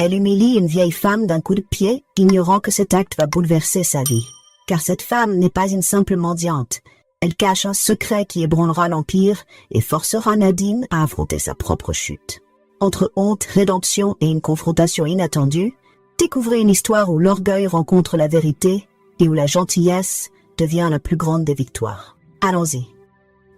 Elle humilie une vieille femme d'un coup de pied, ignorant que cet acte va bouleverser sa vie. Car cette femme n'est pas une simple mendiante. Elle cache un secret qui ébranlera l'Empire et forcera Nadine à affronter sa propre chute. Entre honte, rédemption et une confrontation inattendue, découvrez une histoire où l'orgueil rencontre la vérité et où la gentillesse devient la plus grande des victoires. Allons-y.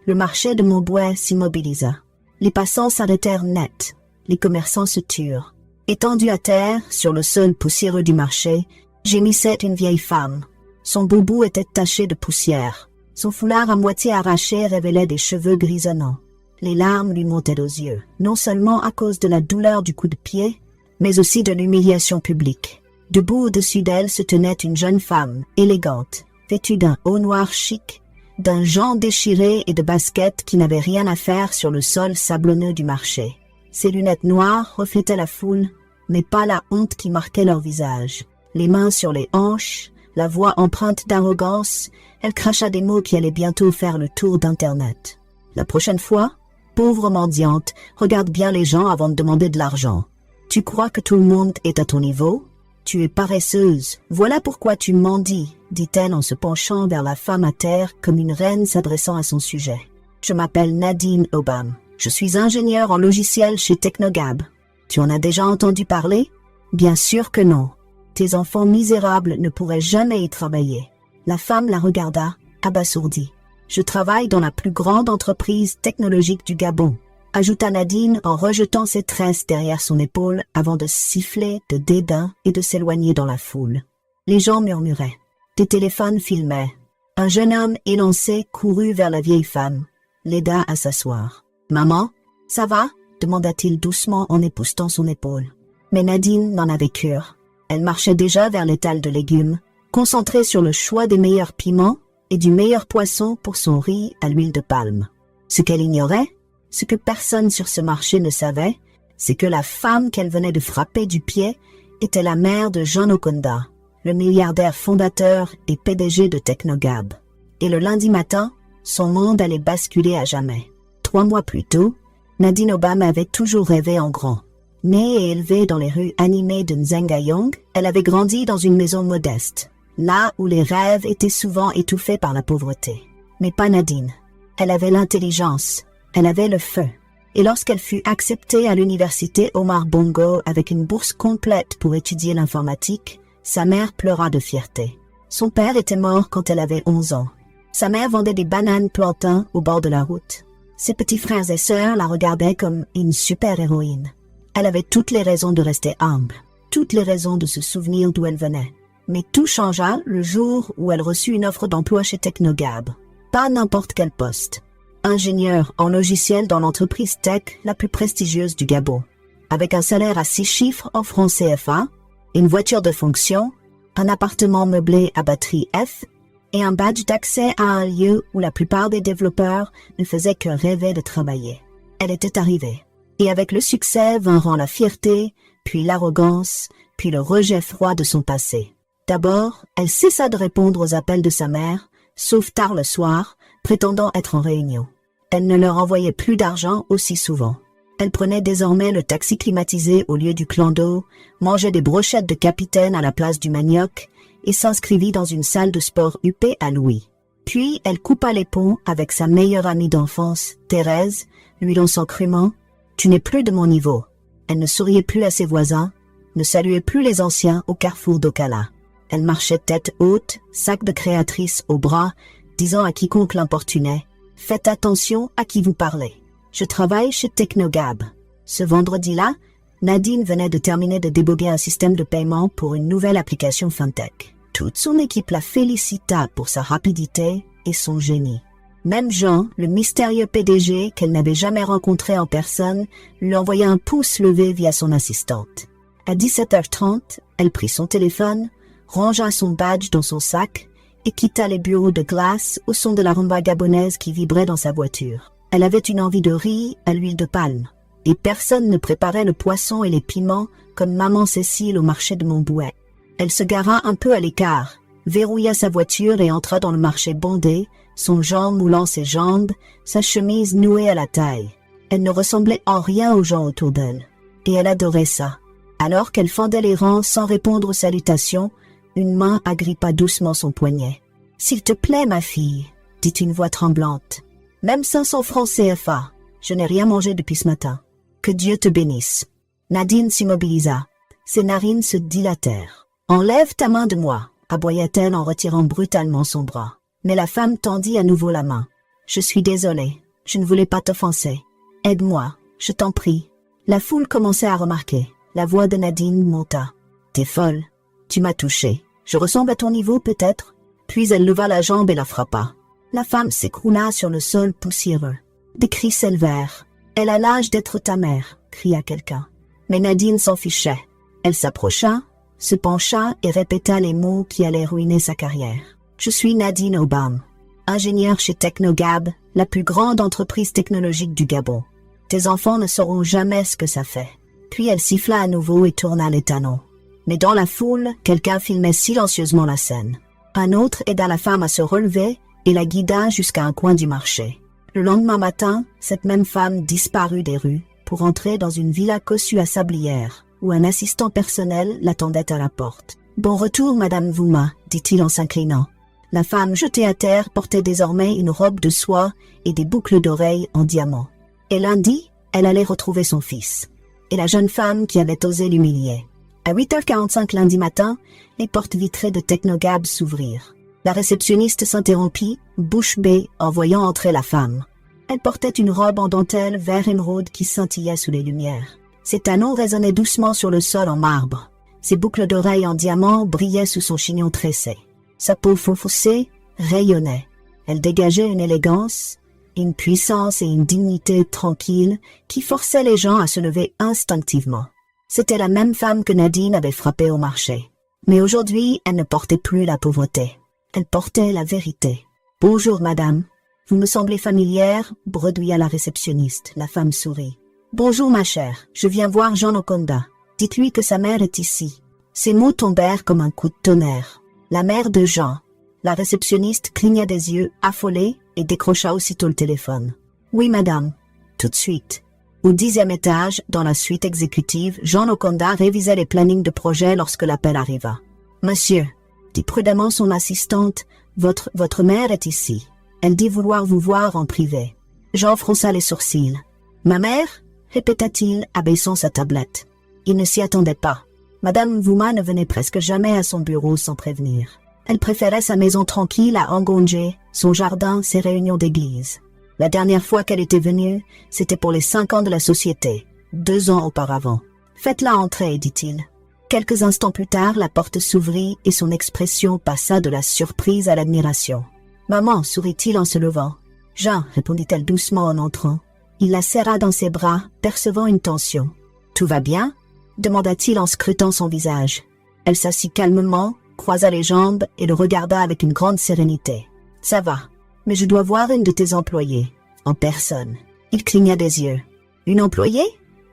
Le marché de Montbouet s'immobilisa. Les passants s'arrêtèrent net. Les commerçants se turent. Étendue à terre, sur le sol poussiéreux du marché, gémissait une vieille femme. Son boubou était taché de poussière. Son foulard à moitié arraché révélait des cheveux grisonnants. Les larmes lui montaient aux yeux, non seulement à cause de la douleur du coup de pied, mais aussi de l'humiliation publique. Debout au-dessus d'elle se tenait une jeune femme, élégante, vêtue d'un haut noir chic, d'un gant déchiré et de baskets qui n'avaient rien à faire sur le sol sablonneux du marché. Ses lunettes noires reflétaient la foule, mais pas la honte qui marquait leur visage. Les mains sur les hanches, la voix empreinte d'arrogance, elle cracha des mots qui allaient bientôt faire le tour d'Internet. La prochaine fois, pauvre mendiante, regarde bien les gens avant de demander de l'argent. Tu crois que tout le monde est à ton niveau? Tu es paresseuse. Voilà pourquoi tu mendies, dit-elle en se penchant vers la femme à terre comme une reine s'adressant à son sujet. Je m'appelle Nadine Obam. Je suis ingénieure en logiciel chez Technogab. Tu en as déjà entendu parler? Bien sûr que non. Tes enfants misérables ne pourraient jamais y travailler. La femme la regarda, abasourdie. Je travaille dans la plus grande entreprise technologique du Gabon, ajouta Nadine en rejetant ses tresses derrière son épaule avant de siffler de dédain et de s'éloigner dans la foule. Les gens murmuraient. Des téléphones filmaient. Un jeune homme élancé courut vers la vieille femme, l'aida à s'asseoir. « Maman, ça va ?» demanda-t-il doucement en époussetant son épaule. Mais Nadine n'en avait cure. Elle marchait déjà vers l'étal de légumes, concentrée sur le choix des meilleurs piments et du meilleur poisson pour son riz à l'huile de palme. Ce qu'elle ignorait, ce que personne sur ce marché ne savait, c'est que la femme qu'elle venait de frapper du pied était la mère de John Okonda, le milliardaire fondateur et PDG de Technogab. Et le lundi matin, son monde allait basculer à jamais. 3 mois plus tôt, Nadine Obam avait toujours rêvé en grand. Née et élevée dans les rues animées de Nzengayong, elle avait grandi dans une maison modeste, là où les rêves étaient souvent étouffés par la pauvreté. Mais pas Nadine. Elle avait l'intelligence, elle avait le feu. Et lorsqu'elle fut acceptée à l'université Omar Bongo avec une bourse complète pour étudier l'informatique, sa mère pleura de fierté. Son père était mort quand elle avait 11 ans. Sa mère vendait des bananes plantains au bord de la route. Ses petits frères et sœurs la regardaient comme une super-héroïne. Elle avait toutes les raisons de rester humble, toutes les raisons de se souvenir d'où elle venait. Mais tout changea le jour où elle reçut une offre d'emploi chez Technogab. Pas n'importe quel poste. Ingénieure en logiciel dans l'entreprise tech la plus prestigieuse du Gabon. Avec un salaire à 6 chiffres en francs CFA, une voiture de fonction, un appartement meublé à batterie F et un badge d'accès à un lieu où la plupart des développeurs ne faisaient que rêver de travailler. Elle était arrivée. Et avec le succès vinrent la fierté, puis l'arrogance, puis le rejet froid de son passé. D'abord, elle cessa de répondre aux appels de sa mère, sauf tard le soir, prétendant être en réunion. Elle ne leur envoyait plus d'argent aussi souvent. Elle prenait désormais le taxi climatisé au lieu du clando, mangeait des brochettes de capitaine à la place du manioc et s'inscrivit dans une salle de sport huppée à Louis. Puis elle coupa les ponts avec sa meilleure amie d'enfance, Thérèse, lui lançant crûment « Tu n'es plus de mon niveau ». Elle ne souriait plus à ses voisins, ne saluait plus les anciens au carrefour d'Okala. Elle marchait tête haute, sac de créatrice au bras, disant à quiconque l'importunait « Faites attention à qui vous parlez. Je travaille chez Technogab ». Ce vendredi-là, Nadine venait de terminer de déboguer un système de paiement pour une nouvelle application FinTech. Toute son équipe la félicita pour sa rapidité et son génie. Même Jean, le mystérieux PDG qu'elle n'avait jamais rencontré en personne, lui envoya un pouce levé via son assistante. À 17h30, elle prit son téléphone, rangea son badge dans son sac et quitta les bureaux de glace au son de la rumba gabonaise qui vibrait dans sa voiture. Elle avait une envie de riz à l'huile de palme. Et personne ne préparait le poisson et les piments comme maman Cécile au marché de Montbouet. Elle se gara un peu à l'écart, verrouilla sa voiture et entra dans le marché bondé, son Jean moulant ses jambes, sa chemise nouée à la taille. Elle ne ressemblait en rien aux gens autour d'elle. Et elle adorait ça. Alors qu'elle fendait les rangs sans répondre aux salutations, une main agrippa doucement son poignet. « S'il te plaît, ma fille, » dit une voix tremblante. « Même 500 francs CFA. Je n'ai rien mangé depuis ce matin. Que Dieu te bénisse. » Nadine s'immobilisa. Ses narines se dilatèrent. « Enlève ta main de moi, » aboya-t-elle en retirant brutalement son bras. Mais la femme tendit à nouveau la main. « Je suis désolée. Je ne voulais pas t'offenser. Aide-moi, je t'en prie. » La foule commençait à remarquer. La voix de Nadine monta. « T'es folle. Tu m'as touchée. Je ressemble à ton niveau peut-être ?» Puis elle leva la jambe et la frappa. La femme s'écroula sur le sol poussiéreux. Des cris s'élevèrent. « Elle a l'âge d'être ta mère !» cria quelqu'un. Mais Nadine s'en fichait. Elle s'approcha, se pencha et répéta les mots qui allaient ruiner sa carrière. « Je suis Nadine Obam, ingénieure chez Technogab, la plus grande entreprise technologique du Gabon. Tes enfants ne sauront jamais ce que ça fait. » Puis elle siffla à nouveau et tourna les talons. Mais dans la foule, quelqu'un filmait silencieusement la scène. Un autre aida la femme à se relever et la guida jusqu'à un coin du marché. Le lendemain matin, cette même femme disparut des rues pour entrer dans une villa cossue à Sablières, où un assistant personnel l'attendait à la porte. « Bon retour, Madame Vouma, » dit-il en s'inclinant. La femme jetée à terre portait désormais une robe de soie et des boucles d'oreilles en diamant. Et lundi, elle allait retrouver son fils. Et la jeune femme qui avait osé l'humilier. À 8h45 lundi matin, les portes vitrées de Technogab s'ouvrirent. La réceptionniste s'interrompit, bouche bée, en voyant entrer la femme. Elle portait une robe en dentelle vert émeraude qui scintillait sous les lumières. Ses talons résonnaient doucement sur le sol en marbre. Ses boucles d'oreilles en diamant brillaient sous son chignon tressé. Sa peau foncée rayonnait. Elle dégageait une élégance, une puissance et une dignité tranquille qui forçaient les gens à se lever instinctivement. C'était la même femme que Nadine avait frappée au marché. Mais aujourd'hui, elle ne portait plus la pauvreté. Elle portait la vérité. « Bonjour, madame. Vous me semblez familière ?» bredouilla la réceptionniste. La femme sourit. « Bonjour, ma chère. Je viens voir Jean Okonda. Dites-lui que sa mère est ici. » Ces mots tombèrent comme un coup de tonnerre. La mère de Jean. La réceptionniste cligna des yeux, affolée, et décrocha aussitôt le téléphone. « Oui, madame. » Tout de suite. Au 10e étage, dans la suite exécutive, Jean Okonda révisait les plannings de projet lorsque l'appel arriva. « Monsieur, » dit prudemment son assistante, « votre mère est ici. Elle dit vouloir vous voir en privé. » Jean fronça les sourcils. « Ma mère ?» répéta-t-il, abaissant sa tablette. Il ne s'y attendait pas. Madame Vouma ne venait presque jamais à son bureau sans prévenir. Elle préférait sa maison tranquille à Angonje, son jardin, ses réunions d'église. La dernière fois qu'elle était venue, c'était pour les 5 ans de la société, 2 ans auparavant. « Faites-la entrer, dit-il. » Quelques instants plus tard, la porte s'ouvrit et son expression passa de la surprise à l'admiration. « Maman, sourit-il en se levant. »« Jean, répondit-elle doucement en entrant. » Il la serra dans ses bras, percevant une tension. « Tout va bien ?» demanda-t-il en scrutant son visage. Elle s'assit calmement, croisa les jambes et le regarda avec une grande sérénité. « Ça va, mais je dois voir une de tes employées. En personne. » Il cligna des yeux. « Une employée ?»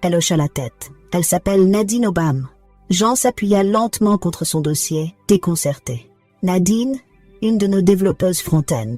Elle hocha la tête. « Elle s'appelle Nadine Obam. » Jean s'appuya lentement contre son dossier, déconcerté. « Nadine, une de nos développeuses front-end. »«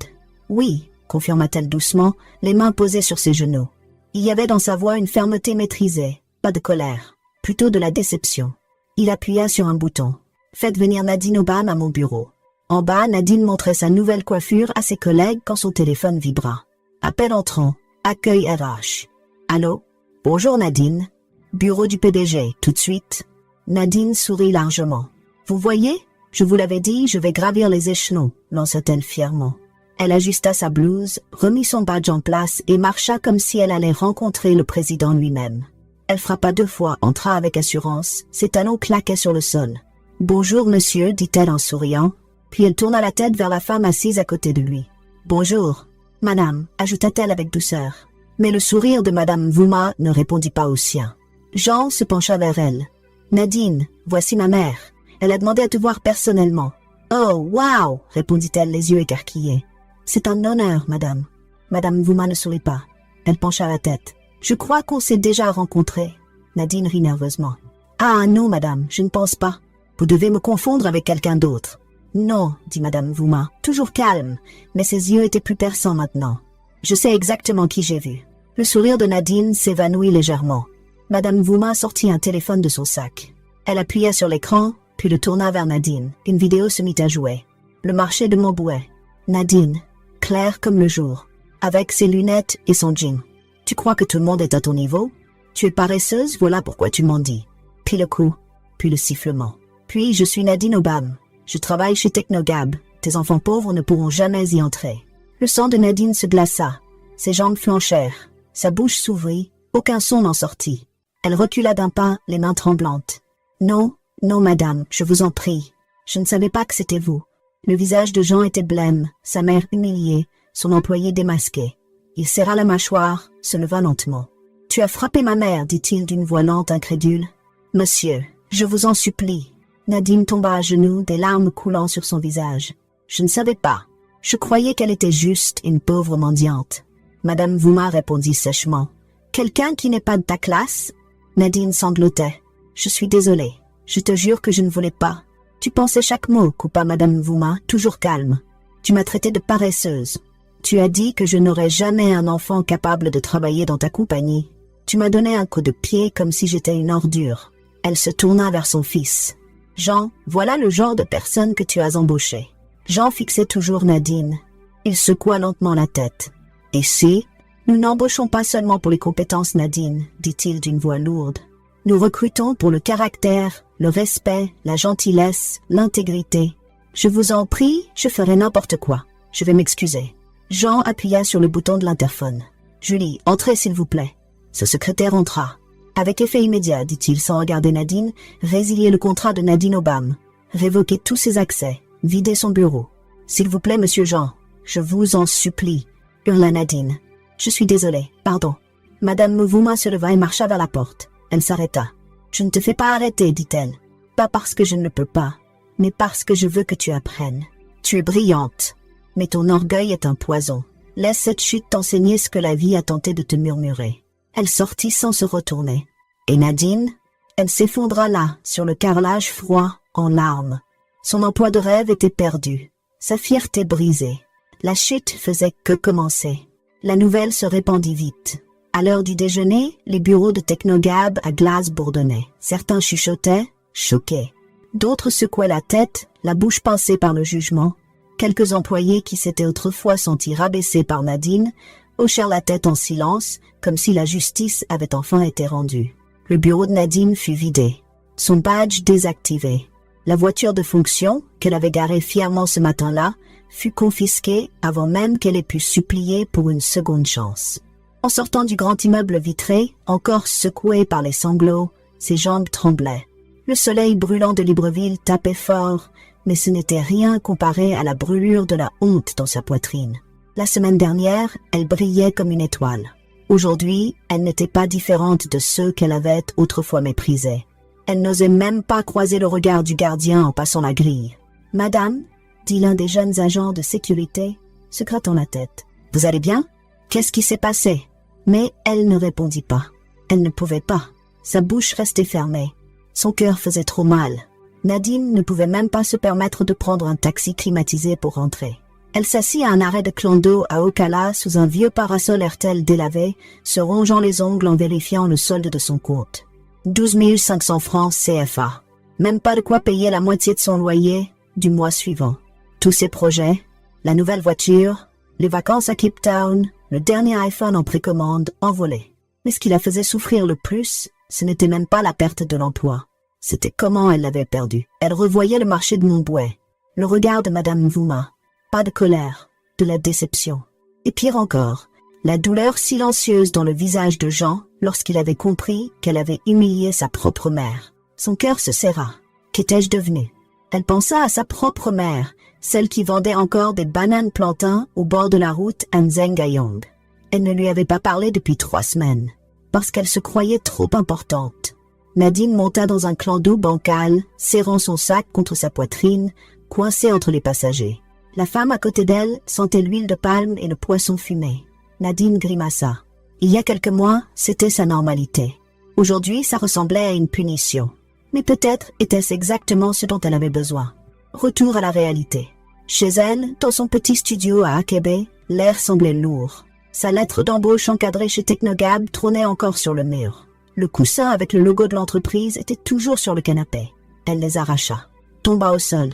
Oui, » confirma-t-elle doucement, les mains posées sur ses genoux. Il y avait dans sa voix une fermeté maîtrisée, pas de colère, plutôt de la déception. Il appuya sur un bouton. « Faites venir Nadine Obam à mon bureau. » En bas, Nadine montrait sa nouvelle coiffure à ses collègues quand son téléphone vibra. Appel entrant. Accueil RH. « Allô? Bonjour Nadine. Bureau du PDG, tout de suite. » Nadine sourit largement. « Vous voyez? Je vous l'avais dit, je vais gravir les échelons, » lança-t-elle fièrement. Elle ajusta sa blouse, remit son badge en place et marcha comme si elle allait rencontrer le président lui-même. Elle frappa 2 fois, entra avec assurance, ses talons claquaient sur le sol. « Bonjour monsieur, dit-elle en souriant, puis elle tourna la tête vers la femme assise à côté de lui. « Bonjour, madame, ajouta-t-elle avec douceur. Mais le sourire de madame Vouma ne répondit pas au sien. Jean se pencha vers elle. « Nadine, voici ma mère. Elle a demandé à te voir personnellement. »« Oh, waouh !» répondit-elle les yeux écarquillés. « C'est un honneur, madame. » Madame Vouma ne sourit pas. Elle pencha la tête. « Je crois qu'on s'est déjà rencontrés. » Nadine rit nerveusement. « Ah non, madame, je ne pense pas. Vous devez me confondre avec quelqu'un d'autre. »« Non, » dit madame Vouma, toujours calme, mais ses yeux étaient plus perçants maintenant. « Je sais exactement qui j'ai vu. » Le sourire de Nadine s'évanouit légèrement. Madame Vouma sortit un téléphone de son sac. Elle appuya sur l'écran, puis le tourna vers Nadine. Une vidéo se mit à jouer. Le marché de Montbouet. Nadine, claire comme le jour, avec ses lunettes et son jean. Tu crois que tout le monde est à ton niveau? Tu es paresseuse, voilà pourquoi tu m'en dis. Puis le coup, puis le sifflement. Puis je suis Nadine Obam. Je travaille chez Technogab. Tes enfants pauvres ne pourront jamais y entrer. Le sang de Nadine se glaça. Ses jambes flanchèrent. Sa bouche s'ouvrit. Aucun son n'en sortit. Elle recula d'un pas, les mains tremblantes. Non, non, madame, je vous en prie. Je ne savais pas que c'était vous. Le visage de Jean était blême, sa mère humiliée, son employé démasqué. Il serra la mâchoire, se leva lentement. « Tu as frappé ma mère, dit-il d'une voix lente incrédule. « Monsieur, je vous en supplie. » Nadine tomba à genoux, des larmes coulant sur son visage. « Je ne savais pas. Je croyais qu'elle était juste une pauvre mendiante. » Madame Vouma répondit sèchement. « Quelqu'un qui n'est pas de ta classe ?» Nadine sanglotait. « Je suis désolée. Je te jure que je ne voulais pas. » Tu pensais chaque mot, coupa Madame Vouma, toujours calme. Tu m'as traité de paresseuse. Tu as dit que je n'aurais jamais un enfant capable de travailler dans ta compagnie. Tu m'as donné un coup de pied comme si j'étais une ordure. Elle se tourna vers son fils. Jean, voilà le genre de personne que tu as embauché. Jean fixait toujours Nadine. Il secoua lentement la tête. Et si, nous n'embauchons pas seulement pour les compétences, Nadine, dit-il d'une voix lourde. Nous recrutons pour le caractère, le respect, la gentillesse, l'intégrité. Je vous en prie, je ferai n'importe quoi. Je vais m'excuser. Jean appuya sur le bouton de l'interphone. Julie, entrez s'il vous plaît. Ce secrétaire entra. Avec effet immédiat, dit-il sans regarder Nadine, résiliez le contrat de Nadine Obam. Révoquez tous ses accès. Videz son bureau. S'il vous plaît, monsieur Jean. Je vous en supplie. Hurla Nadine. Je suis désolée. Pardon. Madame Vouma se leva et marcha vers la porte. Elle s'arrêta. « Je ne te fais pas arrêter, dit-elle. Pas parce que je ne peux pas, mais parce que je veux que tu apprennes. Tu es brillante, mais ton orgueil est un poison. Laisse cette chute t'enseigner ce que la vie a tenté de te murmurer. » Elle sortit sans se retourner. Et Nadine? Elle s'effondra là, sur le carrelage froid, en larmes. Son emploi de rêve était perdu. Sa fierté brisée. La chute faisait que commencer. La nouvelle se répandit vite. À l'heure du déjeuner, les bureaux de Technogab à Glace bourdonnaient. Certains chuchotaient, choqués. D'autres secouaient la tête, la bouche pincée par le jugement. Quelques employés qui s'étaient autrefois sentis rabaissés par Nadine hochèrent la tête en silence, comme si la justice avait enfin été rendue. Le bureau de Nadine fut vidé. Son badge désactivé. La voiture de fonction, qu'elle avait garée fièrement ce matin-là, fut confisquée avant même qu'elle ait pu supplier pour une seconde chance. En sortant du grand immeuble vitré, encore secoué par les sanglots, ses jambes tremblaient. Le soleil brûlant de Libreville tapait fort, mais ce n'était rien comparé à la brûlure de la honte dans sa poitrine. La semaine dernière, elle brillait comme une étoile. Aujourd'hui, elle n'était pas différente de ceux qu'elle avait autrefois méprisés. Elle n'osait même pas croiser le regard du gardien en passant la grille. « Madame » dit l'un des jeunes agents de sécurité, se grattant la tête. « Vous allez bien? Qu'est-ce qui s'est passé ?» Mais elle ne répondit pas. Elle ne pouvait pas. Sa bouche restait fermée. Son cœur faisait trop mal. Nadine ne pouvait même pas se permettre de prendre un taxi climatisé pour rentrer. Elle s'assit à un arrêt de clando à Ocala sous un vieux parasol Hertel délavé, se rongeant les ongles en vérifiant le solde de son compte. 12 500 francs CFA. Même pas de quoi payer la moitié de son loyer du mois suivant. Tous ses projets, la nouvelle voiture, les vacances à Cape Town, le dernier iPhone en précommande, envolé. Mais ce qui la faisait souffrir le plus, ce n'était même pas la perte de l'emploi. C'était comment elle l'avait perdu. Elle revoyait le marché de Montbouet, le regard de Madame Vouma. Pas de colère, de la déception. Et pire encore, la douleur silencieuse dans le visage de Jean lorsqu'il avait compris qu'elle avait humilié sa propre mère. Son cœur se serra. Qu'étais-je devenue? Elle pensa à sa propre mère, celle qui vendait encore des bananes plantains au bord de la route à Nzengayong. Elle ne lui avait pas parlé depuis 3 semaines, parce qu'elle se croyait trop importante. Nadine monta dans un clando bancal, serrant son sac contre sa poitrine, coincée entre les passagers. La femme à côté d'elle sentait l'huile de palme et le poisson fumé. Nadine grimaça. Il y a quelques mois, c'était sa normalité. Aujourd'hui, ça ressemblait à une punition. Mais peut-être était-ce exactement ce dont elle avait besoin. Retour à la réalité. Chez elle, dans son petit studio à Akebe, l'air semblait lourd. Sa lettre d'embauche encadrée chez Technogab trônait encore sur le mur. Le coussin avec le logo de l'entreprise était toujours sur le canapé. Elle les arracha, tomba au sol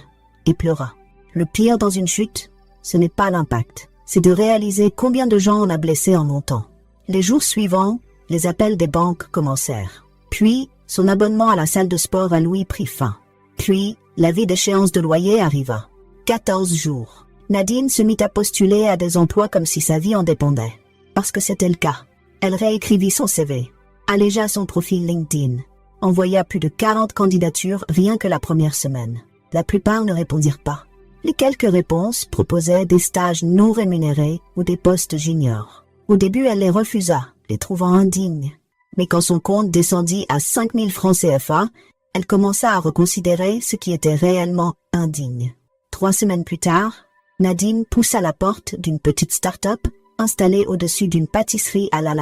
et pleura. Le pire dans une chute, ce n'est pas l'impact, c'est de réaliser combien de gens on a blessés en montant. Les jours suivants, les appels des banques commencèrent. Puis, son abonnement à la salle de sport à Louis prit fin. Puis, l'avis d'échéance de loyer arriva. 14 jours. Nadine se mit à postuler à des emplois comme si sa vie en dépendait. Parce que c'était le cas. Elle réécrivit son CV, allégea son profil LinkedIn, envoya plus de 40 candidatures rien que la première semaine. La plupart ne répondirent pas. Les quelques réponses proposaient des stages non rémunérés ou des postes juniors. Au début, elle les refusa, les trouvant indignes. Mais quand son compte descendit à 5 000 francs CFA, elle commença à reconsidérer ce qui était réellement indigne. 3 semaines plus tard, Nadine poussa la porte d'une petite start-up installée au-dessus d'une pâtisserie à la.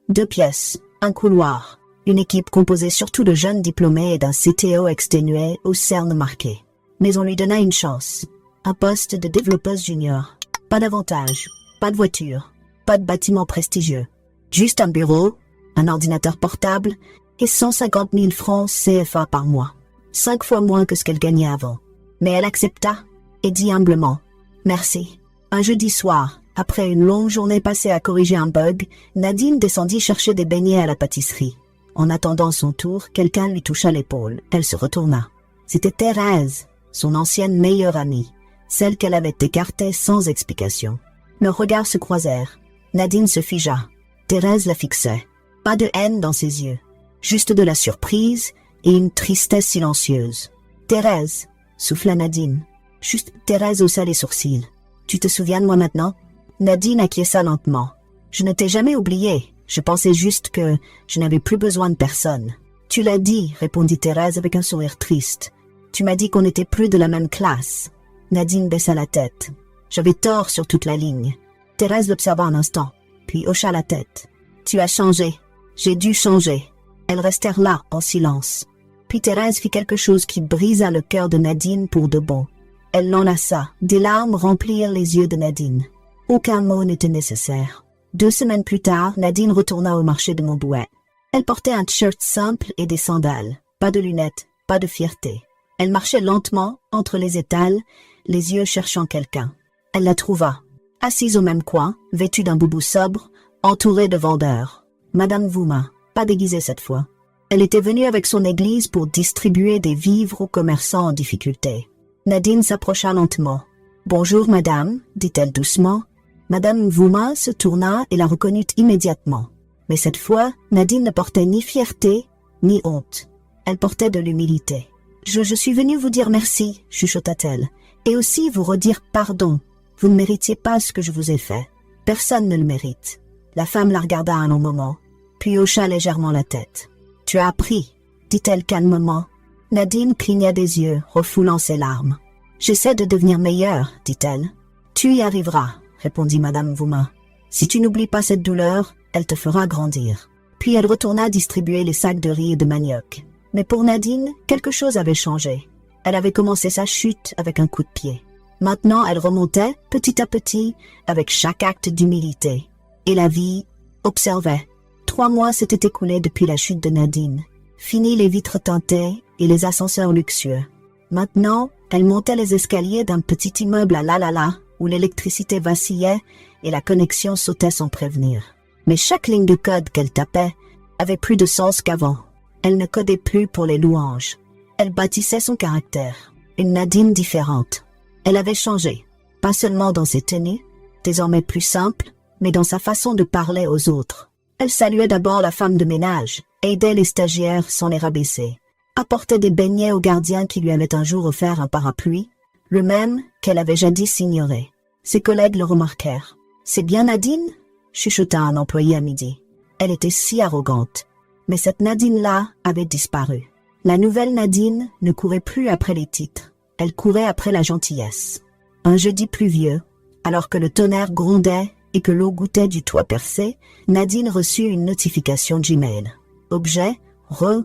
2 pièces, un couloir, une équipe composée surtout de jeunes diplômés et d'un CTO exténué aux cernes marquées. Mais on lui donna une chance. Un poste de développeuse junior. Pas d'avantage, pas de voiture, pas de bâtiment prestigieux. Juste un bureau, un ordinateur portable et 150 000 francs CFA par mois. 5 fois moins que ce qu'elle gagnait avant. Mais elle accepta et dit humblement « Merci ». Un jeudi soir, après une longue journée passée à corriger un bug, Nadine descendit chercher des beignets à la pâtisserie. En attendant son tour, quelqu'un lui toucha l'épaule. Elle se retourna. C'était Thérèse, son ancienne meilleure amie, celle qu'elle avait écartée sans explication. Leurs regards se croisèrent. Nadine se figea. Thérèse la fixait. Pas de haine dans ses yeux, juste de la surprise et une tristesse silencieuse. « Thérèse » souffla Nadine. Juste Thérèse haussa les sourcils. « Tu te souviens de moi maintenant ?» Nadine acquiesça lentement. « Je ne t'ai jamais oublié. Je pensais juste que je n'avais plus besoin de personne. »« Tu l'as dit, » répondit Thérèse avec un sourire triste. « Tu m'as dit qu'on n'était plus de la même classe. » Nadine baissa la tête. « J'avais tort sur toute la ligne. » Thérèse l'observa un instant, puis hocha la tête. « Tu as changé. J'ai dû changer. » Elles restèrent là, en silence. Puis Thérèse fit quelque chose qui brisa le cœur de Nadine pour de bon. Elle l'enlaça. Des larmes remplirent les yeux de Nadine. Aucun mot n'était nécessaire. 2 semaines plus tard, Nadine retourna au marché de Montbouet. Elle portait un t-shirt simple et des sandales. Pas de lunettes, pas de fierté. Elle marchait lentement, entre les étals, les yeux cherchant quelqu'un. Elle la trouva, assise au même coin, vêtue d'un boubou sobre, entourée de vendeurs. Madame Vouma, pas déguisée cette fois. Elle était venue avec son église pour distribuer des vivres aux commerçants en difficulté. Nadine s'approcha lentement. « Bonjour, madame », dit-elle doucement. Madame Vouma se tourna et la reconnut immédiatement. Mais cette fois, Nadine ne portait ni fierté, ni honte. Elle portait de l'humilité. « Je suis venue vous dire merci », chuchota-t-elle, « et aussi vous redire pardon. Vous ne méritiez pas ce que je vous ai fait. Personne ne le mérite. » La femme la regarda un long moment, puis hocha légèrement la tête. « Tu as appris », dit-elle calmement. Nadine cligna des yeux, refoulant ses larmes. « J'essaie de devenir meilleure, dit-elle. « Tu y arriveras, » répondit Madame Vouma. « Si tu n'oublies pas cette douleur, elle te fera grandir. » Puis elle retourna distribuer les sacs de riz et de manioc. Mais pour Nadine, quelque chose avait changé. Elle avait commencé sa chute avec un coup de pied. Maintenant, elle remontait, petit à petit, avec chaque acte d'humilité. Et la vie observait. 3 mois s'étaient écoulés depuis la chute de Nadine. Fini les vitres teintées et les ascenseurs luxueux. Maintenant, elle montait les escaliers d'un petit immeuble à la, où l'électricité vacillait et la connexion sautait sans prévenir. Mais chaque ligne de code qu'elle tapait avait plus de sens qu'avant. Elle ne codait plus pour les louanges. Elle bâtissait son caractère. Une Nadine différente. Elle avait changé. Pas seulement dans ses tenues, désormais plus simples, mais dans sa façon de parler aux autres. Elle saluait d'abord la femme de ménage, aidait les stagiaires sans les rabaisser, apportait des beignets au gardien qui lui avait un jour offert un parapluie, le même qu'elle avait jadis ignoré. Ses collègues le remarquèrent. « C'est bien Nadine ?» chuchota un employé à midi. Elle était si arrogante. Mais cette Nadine-là avait disparu. La nouvelle Nadine ne courait plus après les titres. Elle courait après la gentillesse. Un jeudi pluvieux, alors que le tonnerre grondait et que l'eau gouttait du toit percé, Nadine reçut une notification Gmail. Objet,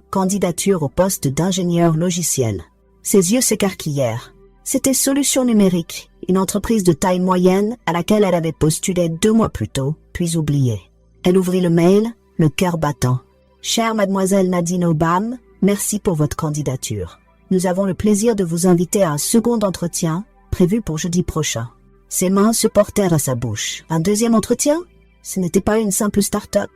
candidature au poste d'ingénieur logiciel. Ses yeux s'écarquillèrent. C'était Solutions Numériques, une entreprise de taille moyenne à laquelle elle avait postulé 2 mois plus tôt, puis oublié. Elle ouvrit le mail, le cœur battant. « Chère mademoiselle Nadine Obam, merci pour votre candidature. Nous avons le plaisir de vous inviter à un second entretien, prévu pour jeudi prochain. Ses mains se portèrent à sa bouche. Un deuxième entretien? Ce n'était pas une simple start-up.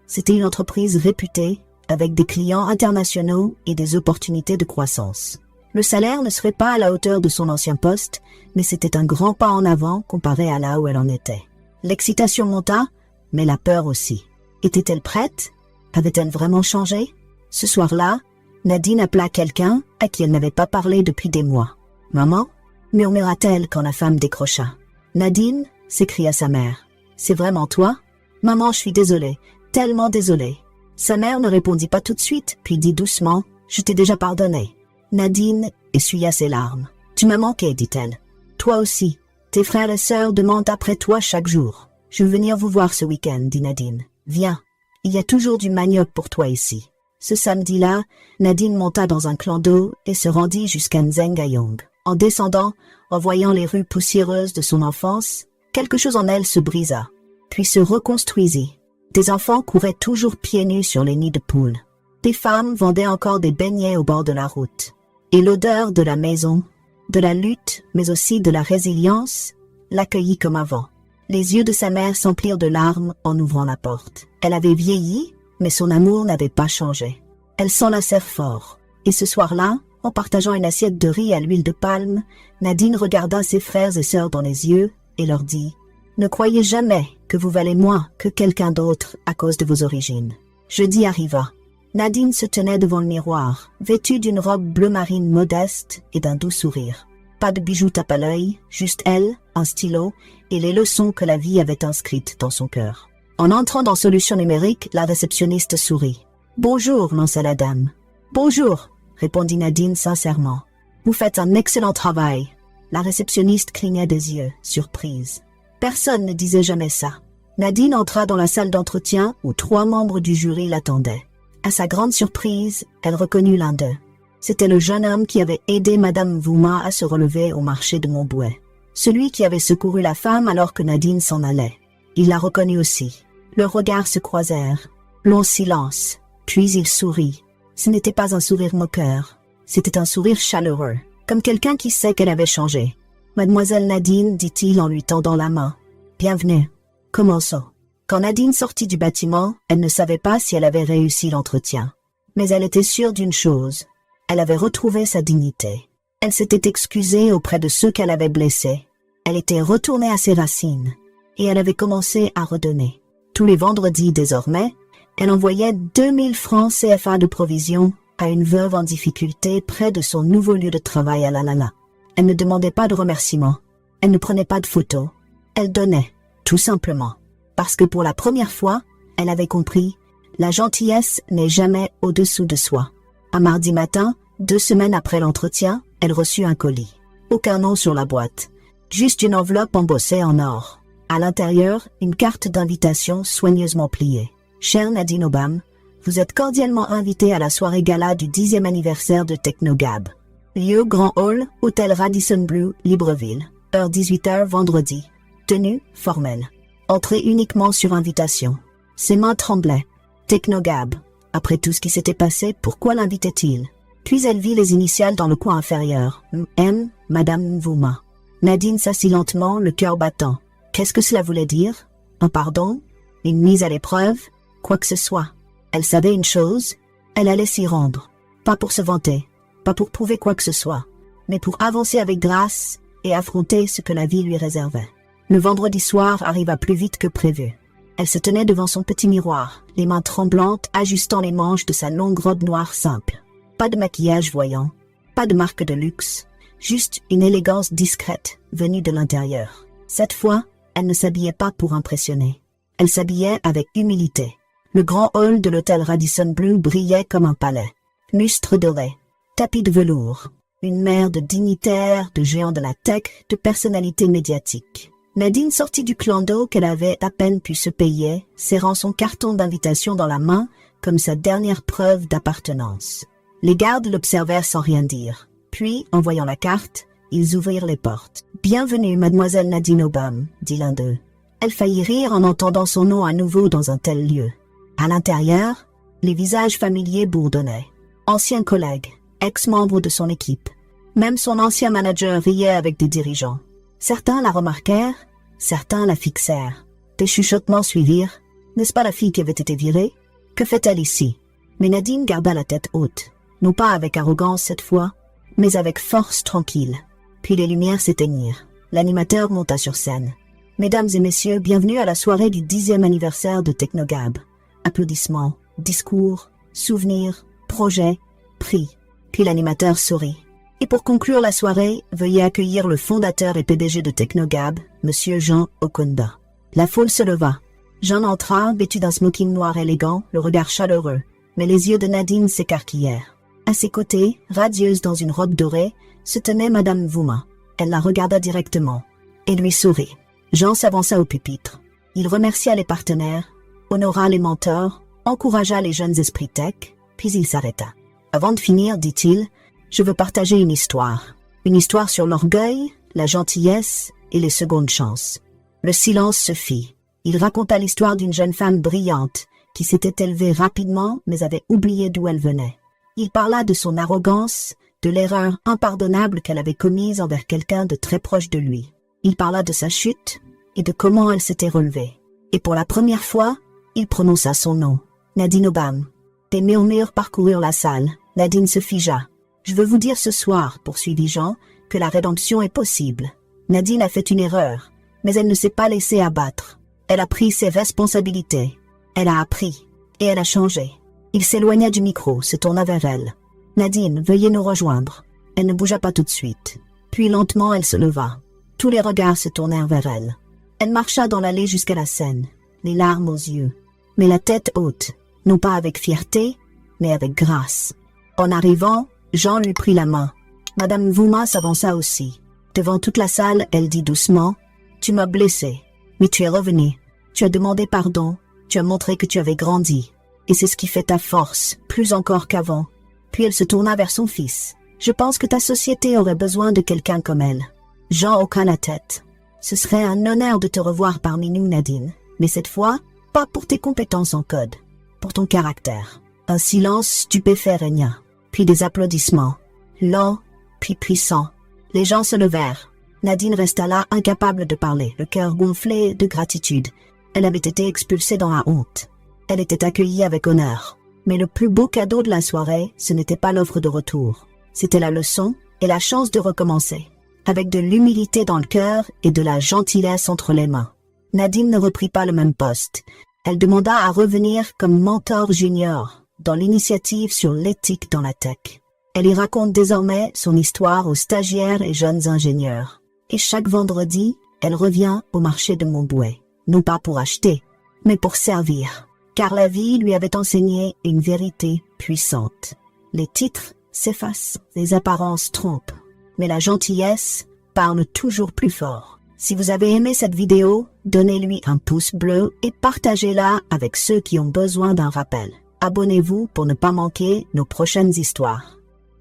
C'était une entreprise réputée, avec des clients internationaux et des opportunités de croissance. Le salaire ne serait pas à la hauteur de son ancien poste, mais c'était un grand pas en avant comparé à là où elle en était. L'excitation monta, mais la peur aussi. Était-elle prête? Avait-elle vraiment changé? Ce soir-là, Nadine appela quelqu'un à qui elle n'avait pas parlé depuis des mois. « Maman ?» murmura-t-elle quand la femme décrocha. « Nadine ?» s'écria sa mère. « C'est vraiment toi ?»« Maman, je suis désolée, tellement désolée. » Sa mère ne répondit pas tout de suite, puis dit doucement « Je t'ai déjà pardonné. » Nadine essuya ses larmes. « Tu m'as manqué, dit-elle. Toi aussi. Tes frères et sœurs demandent après toi chaque jour. Je veux venir vous voir ce week-end, dit Nadine. Viens. Il y a toujours du manioc pour toi ici. Ce samedi-là, Nadine monta dans un clando et se rendit jusqu'à Nzengayong. En descendant, en voyant les rues poussiéreuses de son enfance, quelque chose en elle se brisa, puis se reconstruisit. Des enfants couraient toujours pieds nus sur les nids de poules. Des femmes vendaient encore des beignets au bord de la route. Et l'odeur de la maison, de la lutte, mais aussi de la résilience, l'accueillit comme avant. Les yeux de sa mère s'emplirent de larmes en ouvrant la porte. Elle avait vieilli, mais son amour n'avait pas changé. Elles s'enlacèrent fort. Et ce soir-là, en partageant une assiette de riz à l'huile de palme, Nadine regarda ses frères et sœurs dans les yeux et leur dit « Ne croyez jamais que vous valez moins que quelqu'un d'autre à cause de vos origines. » Jeudi arriva. Nadine se tenait devant le miroir, vêtue d'une robe bleu marine modeste et d'un doux sourire. Pas de bijoux tape à l'œil, juste elle, un stylo et les leçons que la vie avait inscrites dans son cœur. En entrant dans Solutions numériques, la réceptionniste sourit. « Bonjour, lança la dame. »« Bonjour, » répondit Nadine sincèrement. « Vous faites un excellent travail. » La réceptionniste clignait des yeux, surprise. Personne ne disait jamais ça. Nadine entra dans la salle d'entretien où 3 membres du jury l'attendaient. À sa grande surprise, elle reconnut l'un d'eux. C'était le jeune homme qui avait aidé Madame Vouma à se relever au marché de Montbouet. Celui qui avait secouru la femme alors que Nadine s'en allait. Il la reconnut aussi. Leurs regards se croisèrent. Long silence. Puis il sourit. Ce n'était pas un sourire moqueur. C'était un sourire chaleureux, comme quelqu'un qui sait qu'elle avait changé. « Mademoiselle Nadine, dit-il en lui tendant la main. Bienvenue. Commençons. » Quand Nadine sortit du bâtiment, elle ne savait pas si elle avait réussi l'entretien. Mais elle était sûre d'une chose. Elle avait retrouvé sa dignité. Elle s'était excusée auprès de ceux qu'elle avait blessés. Elle était retournée à ses racines. Et elle avait commencé à redonner. Tous les vendredis désormais, elle envoyait 2000 francs CFA de provision à une veuve en difficulté près de son nouveau lieu de travail à La Lala. Elle ne demandait pas de remerciements. Elle ne prenait pas de photos. Elle donnait, tout simplement. Parce que pour la première fois, elle avait compris, la gentillesse n'est jamais au-dessous de soi. Un mardi matin, 2 semaines après l'entretien, elle reçut un colis. Aucun nom sur la boîte. Juste une enveloppe embossée en or. À l'intérieur, une carte d'invitation soigneusement pliée. Chère Nadine Obam, vous êtes cordialement invitée à la soirée gala du 10e anniversaire de Technogab. Lieu Grand Hall, Hôtel Radisson Blu, Libreville. Heure 18h vendredi. Tenue formelle. Entrée uniquement sur invitation. Ses mains tremblaient. Technogab. Après tout ce qui s'était passé, pourquoi l'invitait-il? Puis elle vit les initiales dans le coin inférieur. M. Madame Vouma. Nadine s'assit lentement, le cœur battant. Qu'est-ce que cela voulait dire? Un pardon? Une mise à l'épreuve? Quoi que ce soit. Elle savait une chose, elle allait s'y rendre. Pas pour se vanter, pas pour prouver quoi que ce soit, mais pour avancer avec grâce et affronter ce que la vie lui réservait. Le vendredi soir arriva plus vite que prévu. Elle se tenait devant son petit miroir, les mains tremblantes, ajustant les manches de sa longue robe noire simple. Pas de maquillage voyant, pas de marque de luxe, juste une élégance discrète venue de l'intérieur. Cette fois, elle ne s'habillait pas pour impressionner. Elle s'habillait avec humilité. Le grand hall de l'hôtel Radisson Blu brillait comme un palais. Lustre doré, tapis de velours, une mer de dignitaires, de géants de la tech, de personnalités médiatiques. Nadine sortit du clando qu'elle avait à peine pu se payer, serrant son carton d'invitation dans la main comme sa dernière preuve d'appartenance. Les gardes l'observèrent sans rien dire. Puis, en voyant la carte, ils ouvrirent les portes. « Bienvenue, mademoiselle Nadine Obam », dit l'un d'eux. Elle faillit rire en entendant son nom à nouveau dans un tel lieu. À l'intérieur, Les visages familiers bourdonnaient. Anciens collègues, ex-membres de son équipe. Même son ancien manager riait avec des dirigeants. Certains la remarquèrent, certains la fixèrent. Des chuchotements suivirent. N'est-ce pas la fille qui avait été virée? Que fait-elle ici? Mais Nadine garda la tête haute. Non pas avec arrogance cette fois, mais avec force tranquille. Puis les lumières s'éteignirent. L'animateur monta sur scène. Mesdames et messieurs, bienvenue à la soirée du 10e anniversaire de Technogab. Applaudissements, discours, souvenirs, projets, prix. Puis l'animateur sourit. Et pour conclure la soirée, veuillez accueillir le fondateur et PDG de Technogab, Monsieur Jean Okonda. La foule se leva. Jean entra, vêtu d'un smoking noir élégant, le regard chaleureux. Mais les yeux de Nadine s'écarquillèrent. À ses côtés, radieuse dans une robe dorée, se tenait Madame Vouma. Elle la regarda directement et lui sourit. Jean s'avança au pupitre. Il remercia les partenaires, honora les mentors, encouragea les jeunes esprits tech, puis il s'arrêta. Avant de finir, dit-il, je veux partager une histoire. Une histoire sur l'orgueil, la gentillesse et les secondes chances. Le silence se fit. Il raconta l'histoire d'une jeune femme brillante qui s'était élevée rapidement mais avait oublié d'où elle venait. Il parla de son arrogance, de l'erreur impardonnable qu'elle avait commise envers quelqu'un de très proche de lui. Il parla de sa chute et de comment elle s'était relevée. Et pour la première fois, il prononça son nom, Nadine Obam. Des murmures parcoururent la salle. Nadine se figea. « Je veux vous dire ce soir, poursuivit Jean, que la rédemption est possible. Nadine a fait une erreur, mais elle ne s'est pas laissée abattre. Elle a pris ses responsabilités. Elle a appris. Et elle a changé. » Il s'éloigna du micro, se tourna vers elle. « Nadine, veuillez nous rejoindre. » Elle ne bougea pas tout de suite. Puis lentement, elle se leva. Tous les regards se tournèrent vers elle. Elle marcha dans l'allée jusqu'à la scène, les larmes aux yeux, mais la tête haute, non pas avec fierté, mais avec grâce. En arrivant, Jean lui prit la main. Madame Vouma s'avança aussi. Devant toute la salle, elle dit doucement, « Tu m'as blessé, mais tu es revenu. Tu as demandé pardon, tu as montré que tu avais grandi. Et c'est ce qui fait ta force, plus encore qu'avant. » Puis elle se tourna vers son fils. « Je pense que ta société aurait besoin de quelqu'un comme elle. » Jean hocha la tête. « Ce serait un honneur de te revoir parmi nous, Nadine. Mais cette fois, pas pour tes compétences en code, pour ton caractère. » Un silence stupéfait régna. Puis des applaudissements. Lents, puis puissants. Les gens se levèrent. Nadine resta là, incapable de parler, le cœur gonflé de gratitude. Elle avait été expulsée dans la honte. Elle était accueillie avec honneur. Mais le plus beau cadeau de la soirée, ce n'était pas l'offre de retour. C'était la leçon et la chance de recommencer. Avec de l'humilité dans le cœur et de la gentillesse entre les mains. Nadine ne reprit pas le même poste. Elle demanda à revenir comme mentor junior dans l'initiative sur l'éthique dans la tech. Elle y raconte désormais son histoire aux stagiaires et jeunes ingénieurs. Et chaque vendredi, elle revient au marché de Montbouet. Non pas pour acheter, mais pour servir. Car la vie lui avait enseigné une vérité puissante. Les titres s'effacent, les apparences trompent. Mais la gentillesse parle toujours plus fort. Si vous avez aimé cette vidéo, donnez-lui un pouce bleu et partagez-la avec ceux qui ont besoin d'un rappel. Abonnez-vous pour ne pas manquer nos prochaines histoires.